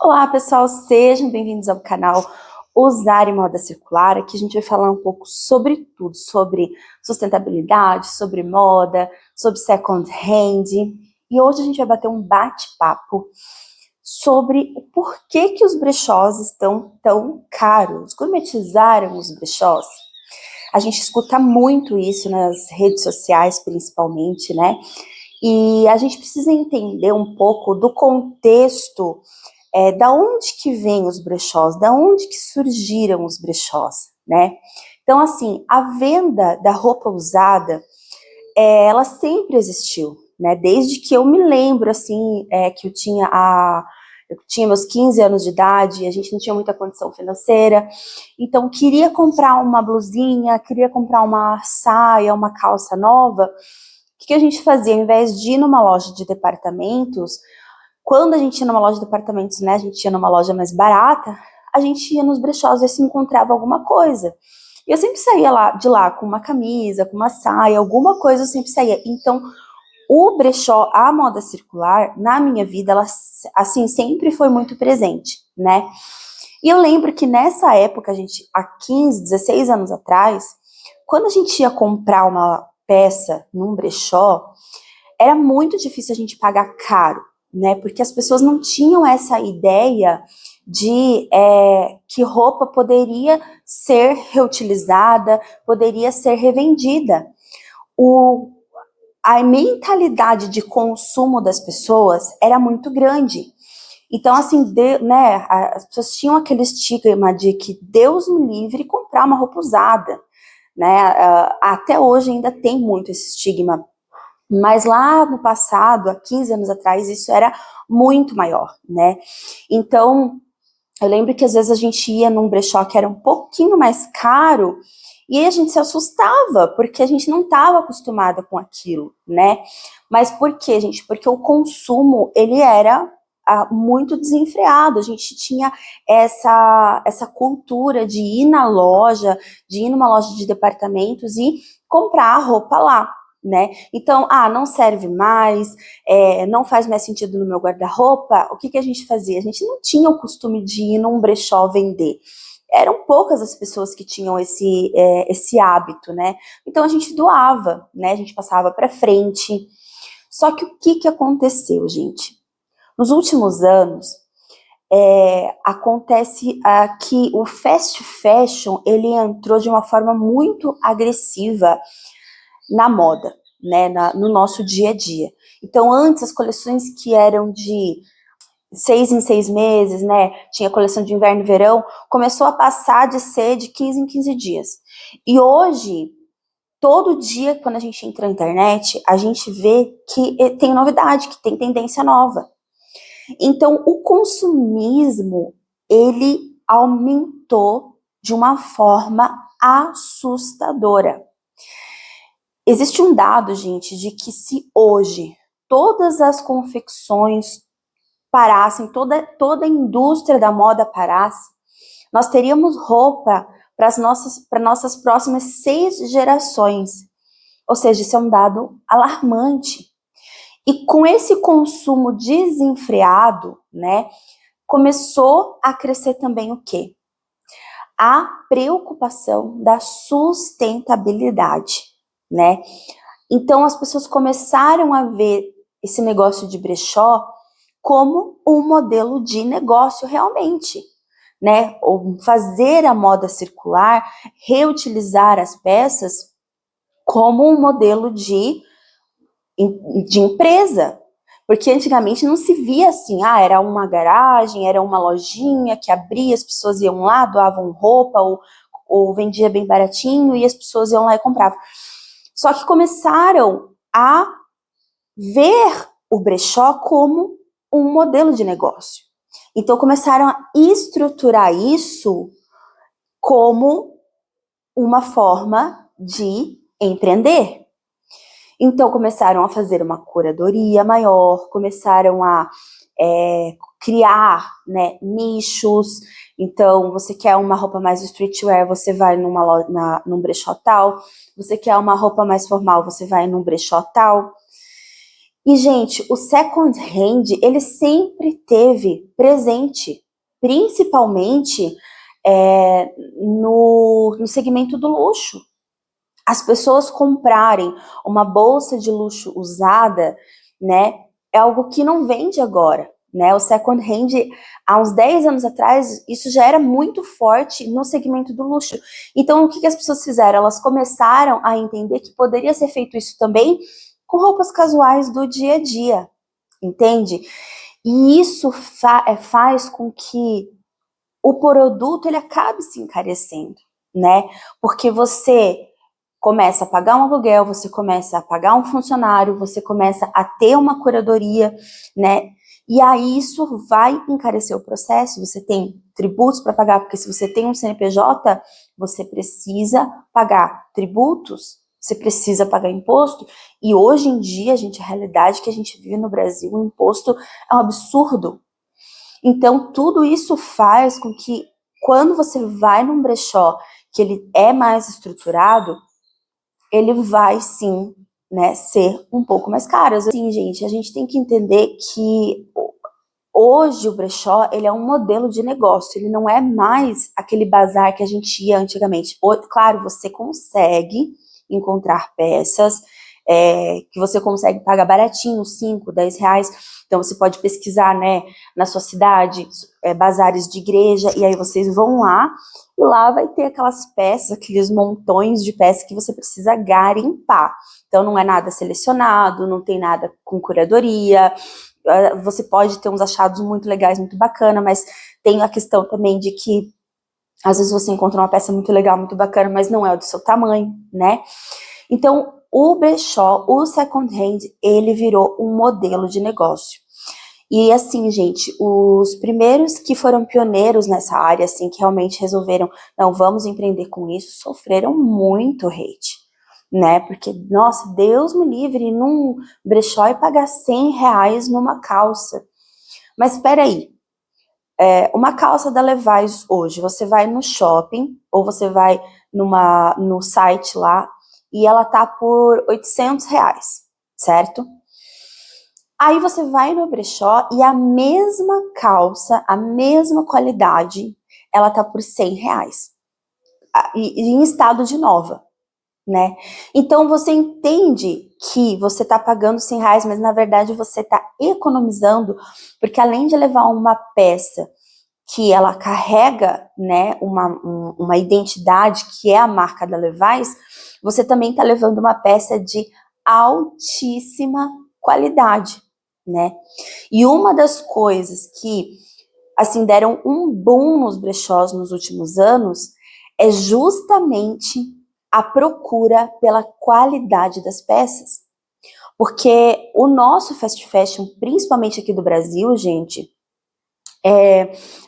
Olá pessoal, sejam bem-vindos ao canal Usar em Moda Circular. Aqui a gente vai falar um pouco sobre tudo, sobre sustentabilidade, sobre moda, sobre second hand. E hoje a gente vai bater um bate-papo sobre o porquê que os brechós estão tão caros. Gourmetizaram os brechós? A gente escuta muito isso nas redes sociais, principalmente, né? E a gente precisa entender um pouco do contexto, da onde que vêm os brechós, da onde que surgiram os brechós, né? Então, assim, a venda da roupa usada, ela sempre existiu, né? Desde que eu me lembro, assim, que eu tinha meus 15 anos de idade, a gente não tinha muita condição financeira, então queria comprar uma blusinha, queria comprar uma saia, uma calça nova. O que a gente fazia? Ao invés de ir numa loja de departamentos, quando a gente ia numa loja de departamentos, né, a gente ia numa loja mais barata, a gente ia nos brechós ver se encontrava alguma coisa. E eu sempre saía de lá com uma camisa, com uma saia, alguma coisa eu sempre saía. Então, o brechó, a moda circular, na minha vida, ela, assim, sempre foi muito presente, né? E eu lembro que nessa época, há 15, 16 anos atrás, quando a gente ia comprar uma peça num brechó, era muito difícil a gente pagar caro, né? Porque as pessoas não tinham essa ideia de que roupa poderia ser reutilizada, poderia ser revendida. A mentalidade de consumo das pessoas era muito grande. Então, assim, né, as pessoas tinham aquele estigma de que Deus me livre comprar uma roupa usada, né? Até hoje ainda tem muito esse estigma. Mas lá no passado, há 15 anos atrás, isso era muito maior, né? Então, eu lembro que às vezes a gente ia num brechó que era um pouquinho mais caro, e aí a gente se assustava, porque a gente não estava acostumada com aquilo, né? Mas por quê, gente? Porque o consumo, ele era muito desenfreado, a gente tinha essa cultura de ir na loja, de ir numa loja de departamentos e comprar a roupa lá, né? Então, não serve mais, não faz mais sentido no meu guarda-roupa. O que a gente fazia? A gente não tinha o costume de ir num brechó vender. Eram poucas as pessoas que tinham esse hábito, né? Então a gente doava, né? A gente passava para frente. Só que o que aconteceu, gente? Nos últimos anos, acontece que o fast fashion, ele entrou de uma forma muito agressiva na moda, né, no nosso dia a dia. Então, antes, as coleções que eram de 6 em 6 meses, né, tinha coleção de inverno e verão, começou a passar de ser de 15 em 15 dias. E hoje, todo dia, quando a gente entra na internet, a gente vê que tem novidade, que tem tendência nova. Então, o consumismo, ele aumentou de uma forma assustadora. Existe um dado, gente, de que se hoje todas as confecções parassem, toda a indústria da moda parasse, nós teríamos roupa para nossas próximas 6 gerações. Ou seja, isso é um dado alarmante. E com esse consumo desenfreado, né, começou a crescer também o quê? A preocupação da sustentabilidade, né? Então as pessoas começaram a ver esse negócio de brechó como um modelo de negócio realmente, né? Ou fazer a moda circular, reutilizar as peças como um modelo de empresa. Porque antigamente não se via assim, era uma garagem, era uma lojinha que abria, as pessoas iam lá, doavam roupa ou vendia bem baratinho e as pessoas iam lá e compravam. Só que começaram a ver o brechó como um modelo de negócio. Então começaram a estruturar isso como uma forma de empreender. Então começaram a fazer uma curadoria maior, começaram a criar, né, nichos. Então você quer uma roupa mais streetwear, você vai num brechó tal. Você quer uma roupa mais formal, você vai num brechó tal. E, gente, o second hand, ele sempre teve presente, principalmente no segmento do luxo. As pessoas comprarem uma bolsa de luxo usada, né, é algo que não vende agora, né? O second hand, há uns 10 anos atrás, isso já era muito forte no segmento do luxo. Então, o que as pessoas fizeram? Elas começaram a entender que poderia ser feito isso também com roupas casuais do dia a dia, entende? E isso faz com que o produto ele acabe se encarecendo, né? Porque você começa a pagar um aluguel, você começa a pagar um funcionário, você começa a ter uma curadoria, né? E aí isso vai encarecer o processo, você tem tributos para pagar, porque se você tem um CNPJ, você precisa pagar tributos, você precisa pagar imposto, e hoje em dia, gente, a realidade que a gente vive no Brasil, o imposto é um absurdo. Então, tudo isso faz com que, quando você vai num brechó, que ele é mais estruturado, ele vai sim, né, ser um pouco mais caro. Assim, gente, a gente tem que entender que hoje o brechó, ele é um modelo de negócio, ele não é mais aquele bazar que a gente ia antigamente. Claro, você consegue encontrar peças que você consegue pagar baratinho, 5, 10 reais, então você pode pesquisar, né, na sua cidade, bazares de igreja, e aí vocês vão lá, e lá vai ter aquelas peças, aqueles montões de peças que você precisa garimpar. Então não é nada selecionado, não tem nada com curadoria, você pode ter uns achados muito legais, muito bacana, mas tem a questão também de que às vezes você encontra uma peça muito legal, muito bacana, mas não é do seu tamanho, né? Então, o brechó, o second hand, ele virou um modelo de negócio. E assim, gente, os primeiros que foram pioneiros nessa área, assim, que realmente resolveram, não, vamos empreender com isso, sofreram muito hate, né? Porque, nossa, Deus me livre, num brechó e pagar 100 reais numa calça. Mas espera aí, uma calça da Levi's hoje, você vai no shopping, ou você vai no site lá, e ela tá por 800 reais, certo? Aí você vai no brechó e a mesma calça, a mesma qualidade, ela tá por 100 reais. E em estado de nova, né? Então você entende que você tá pagando 100 reais, mas na verdade você tá economizando, porque além de levar uma peça que ela carrega, né, uma identidade que é a marca da Levi's, você também está levando uma peça de altíssima qualidade, né? E uma das coisas que, assim, deram um boom nos brechós nos últimos anos é justamente a procura pela qualidade das peças. Porque o nosso fast fashion, principalmente aqui do Brasil, gente,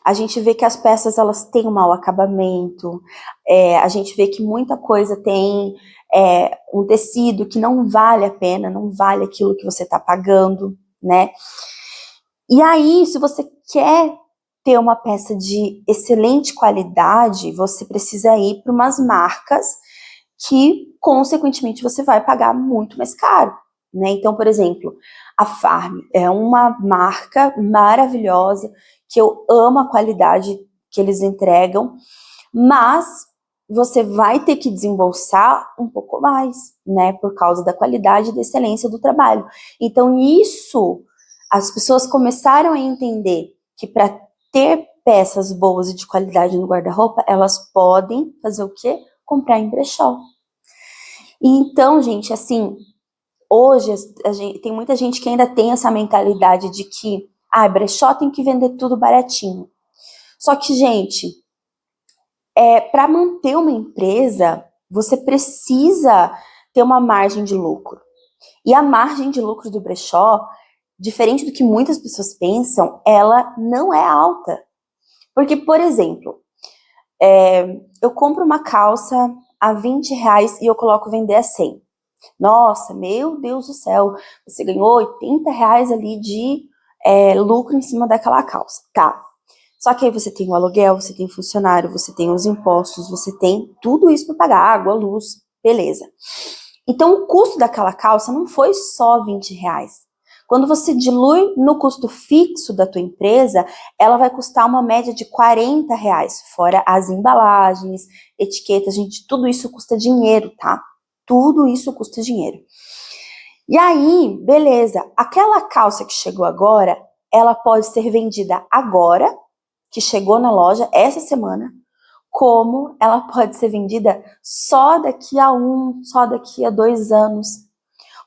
a gente vê que as peças elas têm um mau acabamento, a gente vê que muita coisa tem um tecido que não vale a pena, não vale aquilo que você está pagando, né? E aí, se você quer ter uma peça de excelente qualidade, você precisa ir para umas marcas que, consequentemente, você vai pagar muito mais caro, né? Então, por exemplo, a Farm é uma marca maravilhosa, que eu amo a qualidade que eles entregam, mas você vai ter que desembolsar um pouco mais, né? Por causa da qualidade e da excelência do trabalho. Então, isso, as pessoas começaram a entender que para ter peças boas e de qualidade no guarda-roupa, elas podem fazer o quê? Comprar em brechó. E então, gente, assim, hoje tem muita gente que ainda tem essa mentalidade de que brechó tem que vender tudo baratinho. Só que, gente, para manter uma empresa, você precisa ter uma margem de lucro. E a margem de lucro do brechó, diferente do que muitas pessoas pensam, ela não é alta. Porque, por exemplo, eu compro uma calça a 20 reais e eu coloco vender a 100. Nossa, meu Deus do céu, você ganhou 80 reais ali de lucro em cima daquela calça. Tá. Só que aí você tem o aluguel, você tem funcionário, você tem os impostos, você tem tudo isso para pagar, água, luz, beleza. Então o custo daquela calça não foi só 20 reais. Quando você dilui no custo fixo da tua empresa, ela vai custar uma média de R$ 40, fora as embalagens, etiquetas, gente, tudo isso custa dinheiro, tá? Tudo isso custa dinheiro. E aí, beleza, aquela calça que chegou agora, ela pode ser vendida agora, que chegou na loja essa semana, como ela pode ser vendida só daqui a só daqui a 2 anos.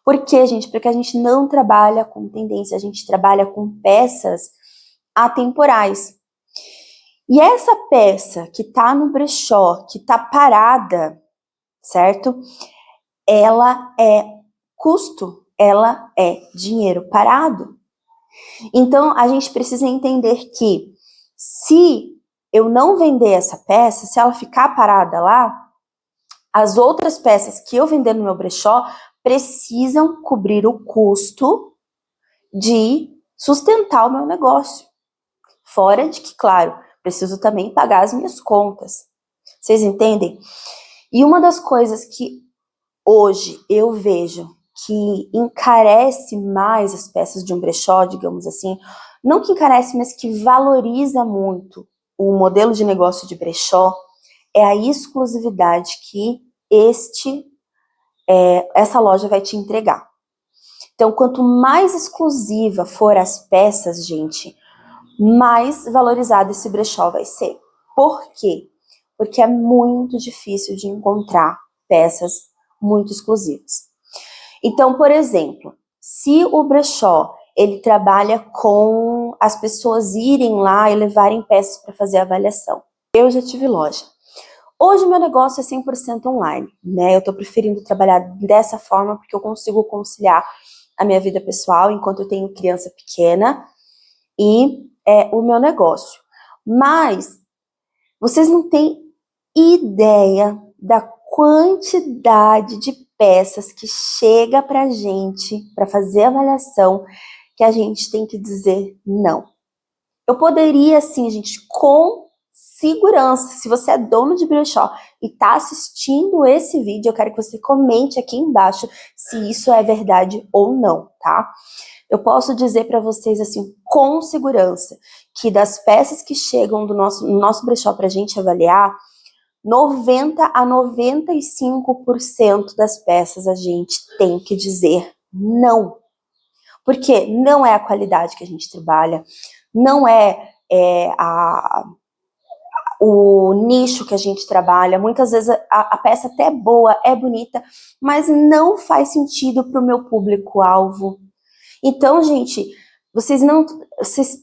Por quê, gente? Porque a gente não trabalha com tendência, a gente trabalha com peças atemporais. E essa peça que tá no brechó, que tá parada, certo? Ela é custo, ela é dinheiro parado. Então, a gente precisa entender que se eu não vender essa peça, se ela ficar parada lá, as outras peças que eu vender no meu brechó precisam cobrir o custo de sustentar o meu negócio. Fora de que, claro, preciso também pagar as minhas contas. Vocês entendem? E uma das coisas que hoje eu vejo que encarece mais as peças de um brechó, digamos assim, não que encarece, mas que valoriza muito o modelo de negócio de brechó, é a exclusividade que essa loja vai te entregar. Então, quanto mais exclusiva for as peças, gente, mais valorizado esse brechó vai ser. Por quê? Porque é muito difícil de encontrar peças muito exclusivas. Então, por exemplo, se o brechó ele trabalha com as pessoas irem lá e levarem peças para fazer a avaliação. Eu já tive loja. Hoje meu negócio é 100% online, né? Eu tô preferindo trabalhar dessa forma porque eu consigo conciliar a minha vida pessoal enquanto eu tenho criança pequena e o meu negócio. Mas vocês não têm ideia da quantidade de peças que chega pra gente para fazer avaliação que a gente tem que dizer não. Eu poderia, assim, gente, com segurança, se você é dono de brechó e tá assistindo esse vídeo, eu quero que você comente aqui embaixo se isso é verdade ou não, tá? Eu posso dizer para vocês, assim, com segurança, que das peças que chegam no nosso brechó pra gente avaliar, 90 a 95% das peças a gente tem que dizer não. Porque não é a qualidade que a gente trabalha, não o nicho que a gente trabalha. Muitas vezes a peça até é boa, é bonita, mas não faz sentido para o meu público-alvo. Então, gente, vocês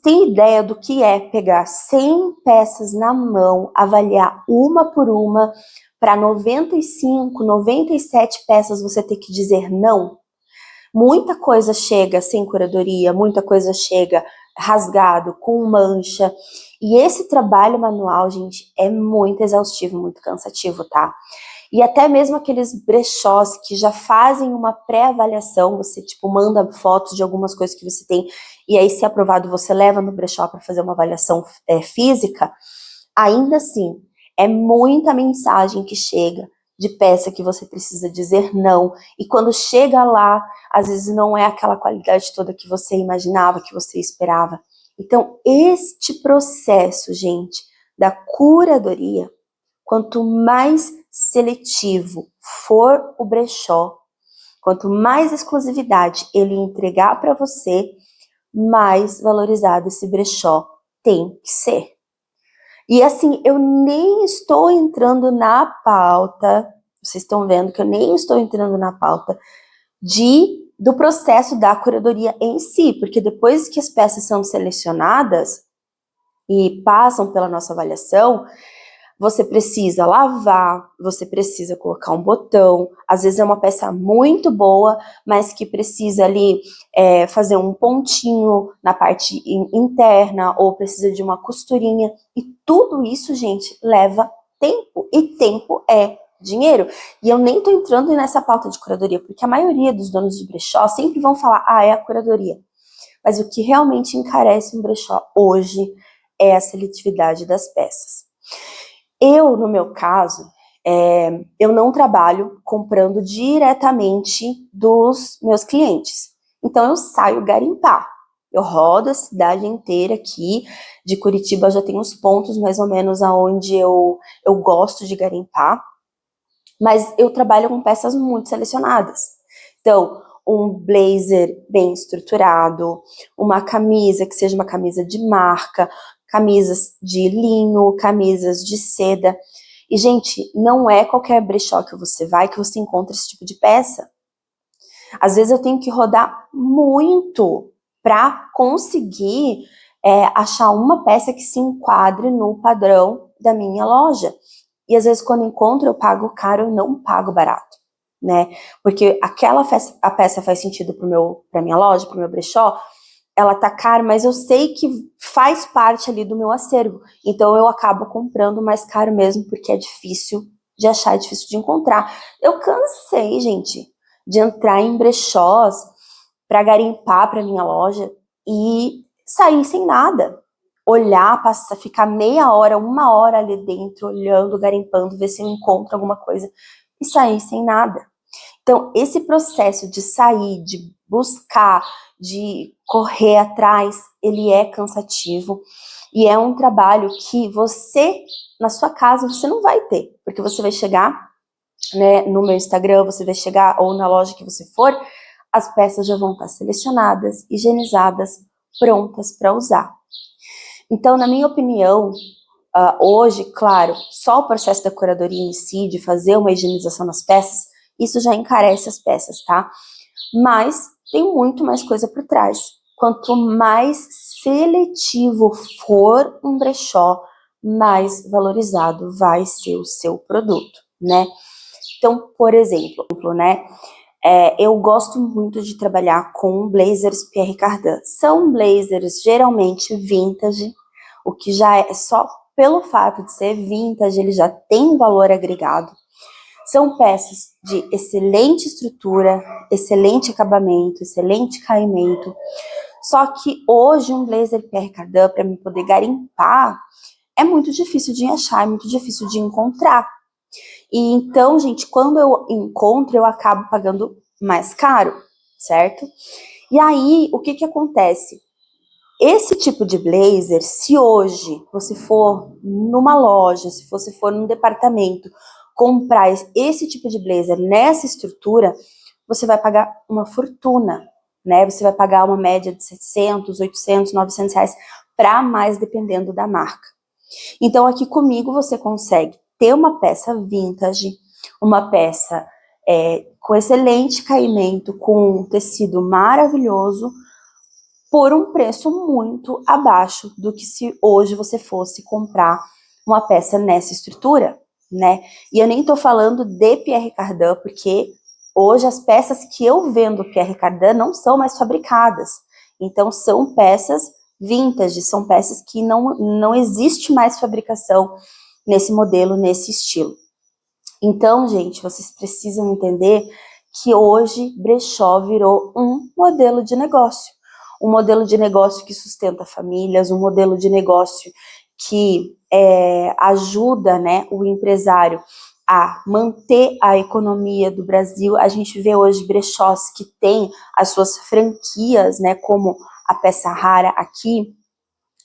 têm ideia do que é pegar 100 peças na mão, avaliar uma por uma, para 95, 97 peças você ter que dizer não? Muita coisa chega sem curadoria, muita coisa chega rasgado, com mancha. E esse trabalho manual, gente, é muito exaustivo, muito cansativo, tá? E até mesmo aqueles brechós que já fazem uma pré-avaliação, você, tipo, manda fotos de algumas coisas que você tem, e aí, se aprovado, você leva no brechó para fazer uma avaliação física, ainda assim, é muita mensagem que chega de peça que você precisa dizer não, e quando chega lá, às vezes não é aquela qualidade toda que você imaginava, que você esperava. Então, este processo, gente, da curadoria, quanto mais seletivo for o brechó, quanto mais exclusividade ele entregar para você, mais valorizado esse brechó tem que ser. E assim, eu nem estou entrando na pauta, vocês estão vendo que eu nem estou entrando na pauta do processo da curadoria em si, porque depois que as peças são selecionadas e passam pela nossa avaliação, você precisa lavar, você precisa colocar um botão, às vezes é uma peça muito boa, mas que precisa ali fazer um pontinho na parte interna, ou precisa de uma costurinha, e tudo isso, gente, leva tempo, e tempo é dinheiro. E eu nem tô entrando nessa pauta de curadoria, porque a maioria dos donos de brechó sempre vão falar, é a curadoria. Mas o que realmente encarece um brechó hoje é a seletividade das peças. Eu, no meu caso, eu não trabalho comprando diretamente dos meus clientes. Então eu saio garimpar. Eu rodo a cidade inteira aqui, de Curitiba já tem uns pontos mais ou menos aonde eu gosto de garimpar, mas eu trabalho com peças muito selecionadas. Então, um blazer bem estruturado, uma camisa que seja uma camisa de marca, camisas de linho, camisas de seda. E, gente, não é qualquer brechó que você vai que você encontra esse tipo de peça. Às vezes eu tenho que rodar muito para conseguir achar uma peça que se enquadre no padrão da minha loja. E às vezes quando encontro eu pago caro, eu não pago barato, né? Porque a peça faz sentido para minha loja, para o meu brechó, ela tá cara, mas eu sei que faz parte ali do meu acervo. Então eu acabo comprando mais caro mesmo, porque é difícil de achar, é difícil de encontrar. Eu cansei, gente, de entrar em brechós para garimpar para minha loja e sair sem nada. Olhar, passar, ficar meia hora, uma hora ali dentro, olhando, garimpando, ver se eu encontro alguma coisa e sair sem nada. Então, esse processo de sair, de buscar, de correr atrás, ele é cansativo e é um trabalho que você, na sua casa, você não vai ter, porque você vai chegar, né, no meu Instagram, você vai chegar, ou na loja que você for, as peças já vão estar selecionadas, higienizadas, prontas para usar. Então, na minha opinião, hoje, claro, só o processo da curadoria em si, de fazer uma higienização nas peças, isso já encarece as peças, tá? Mas tem muito mais coisa por trás. Quanto mais seletivo for um brechó, mais valorizado vai ser o seu produto, né? Então, por exemplo, né? Eu gosto muito de trabalhar com blazers Pierre Cardin. São blazers geralmente vintage, o que já é só pelo fato de ser vintage, ele já tem um valor agregado. São peças de excelente estrutura, excelente acabamento, excelente caimento. Só que hoje um blazer Pierre Cardin, para mim poder garimpar, é muito difícil de achar, é muito difícil de encontrar. E então, gente, quando eu encontro, eu acabo pagando mais caro, certo? E aí, o que que acontece? Esse tipo de blazer, se hoje você for numa loja, se você for num departamento, comprar esse tipo de blazer nessa estrutura, você vai pagar uma fortuna, né? Você vai pagar uma média de 700, 800, 900 reais para mais, dependendo da marca. Então, aqui comigo você consegue ter uma peça vintage, uma peça com excelente caimento, com um tecido maravilhoso, por um preço muito abaixo do que se hoje você fosse comprar uma peça nessa estrutura, né? E eu nem tô falando de Pierre Cardin, porque hoje as peças que eu vendo Pierre Cardin não são mais fabricadas. Então são peças vintage, são peças que não existe mais fabricação nesse modelo, nesse estilo. Então, gente, vocês precisam entender que hoje brechó virou um modelo de negócio. Um modelo de negócio que sustenta famílias, um modelo de negócio que ajuda, né, o empresário a manter a economia do Brasil. A gente vê hoje brechós que têm as suas franquias, né, como a Peça Rara aqui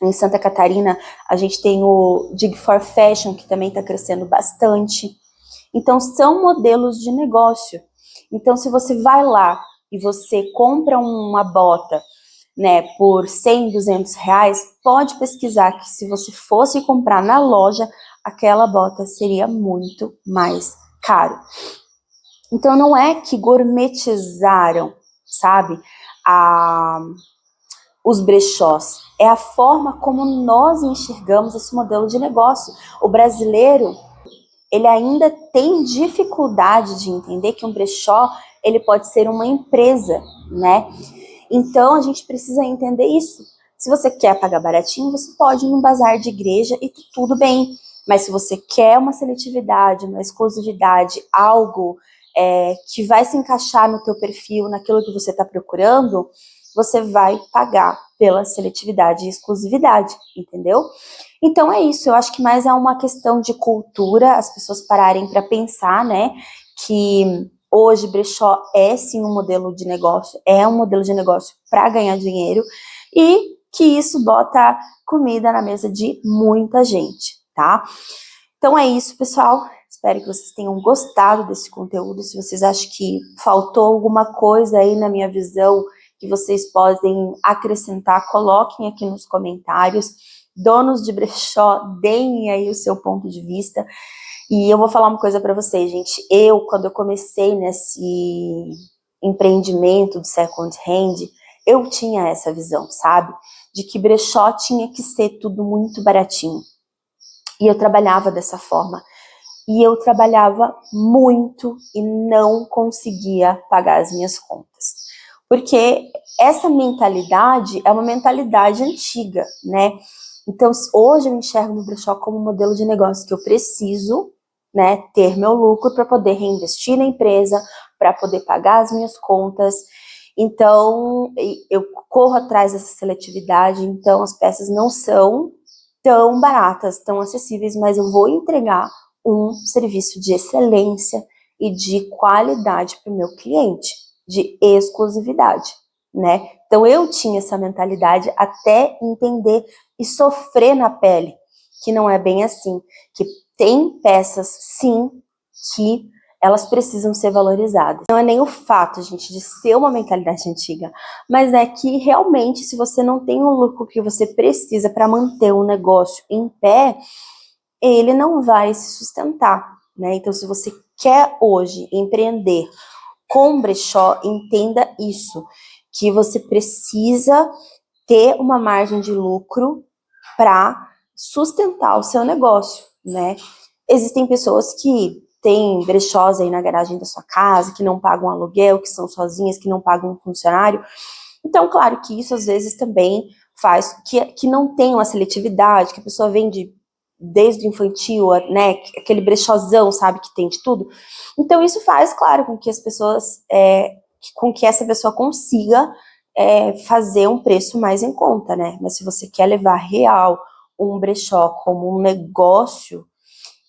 em Santa Catarina. A gente tem o Dig for Fashion, que também está crescendo bastante. Então, são modelos de negócio. Então, se você vai lá e você compra uma bota, né, por 100, 200 reais, pode pesquisar que se você fosse comprar na loja, aquela bota seria muito mais caro. Então, não é que gourmetizaram, sabe, os brechós. É a forma como nós enxergamos esse modelo de negócio. O brasileiro, ele ainda tem dificuldade de entender que um brechó, ele pode ser uma empresa, né? Então, a gente precisa entender isso. Se você quer pagar baratinho, você pode ir num bazar de igreja e tudo bem. Mas se você quer uma seletividade, uma exclusividade, algo que vai se encaixar no teu perfil, naquilo que você está procurando, você vai pagar pela seletividade e exclusividade, entendeu? Então é isso, eu acho que mais é uma questão de cultura, as pessoas pararem para pensar, né, que Hoje, brechó é sim um modelo de negócio, é um modelo de negócio para ganhar dinheiro e que isso bota comida na mesa de muita gente, tá? Então é isso, pessoal. Espero que vocês tenham gostado desse conteúdo. Se vocês acham que faltou alguma coisa aí na minha visão que vocês podem acrescentar, coloquem aqui nos comentários. Donos de brechó, deem aí o seu ponto de vista. E eu vou falar uma coisa para vocês, gente. Quando eu comecei nesse empreendimento do second hand, eu tinha essa visão, sabe? De que brechó tinha que ser tudo muito baratinho. E eu trabalhava dessa forma. E eu trabalhava muito e não conseguia pagar as minhas contas. Porque essa mentalidade é uma mentalidade antiga, né? Então, hoje eu enxergo no brechó como um modelo de negócio que eu preciso, né, ter meu lucro para poder reinvestir na empresa, para poder pagar as minhas contas. Então, eu corro atrás dessa seletividade, então as peças não são tão baratas, tão acessíveis, mas eu vou entregar um serviço de excelência e de qualidade para o meu cliente, de exclusividade, né? Então eu tinha essa mentalidade até entender e sofrer na pele, que não é bem assim, que tem peças, sim, que elas precisam ser valorizadas. Não é nem o fato, gente, de ser uma mentalidade antiga, mas é que realmente, se você não tem o lucro que você precisa para manter um negócio em pé, ele não vai se sustentar, né? Então, se você quer hoje empreender com brechó, entenda isso, que você precisa ter uma margem de lucro para sustentar o seu negócio, né? Existem pessoas que têm brechós aí na garagem da sua casa, que não pagam aluguel, que são sozinhas, que não pagam um funcionário. Então, claro que isso às vezes também faz que não tenha uma seletividade, que a pessoa vende desde o infantil, né, aquele brechózão, sabe, que tem de tudo. Então, isso faz, claro, com que as pessoas, com que essa pessoa consiga fazer um preço mais em conta, né? Mas se você quer levar real um brechó como um negócio,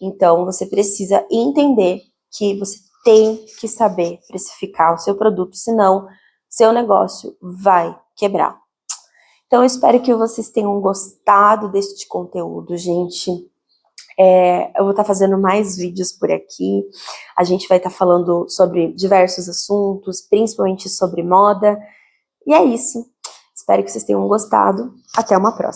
então você precisa entender que você tem que saber precificar o seu produto, senão seu negócio vai quebrar. Então eu espero que vocês tenham gostado deste conteúdo, gente. Eu vou estar fazendo mais vídeos por aqui, a gente vai estar falando sobre diversos assuntos, principalmente sobre moda, e é isso. Espero que vocês tenham gostado, até uma próxima.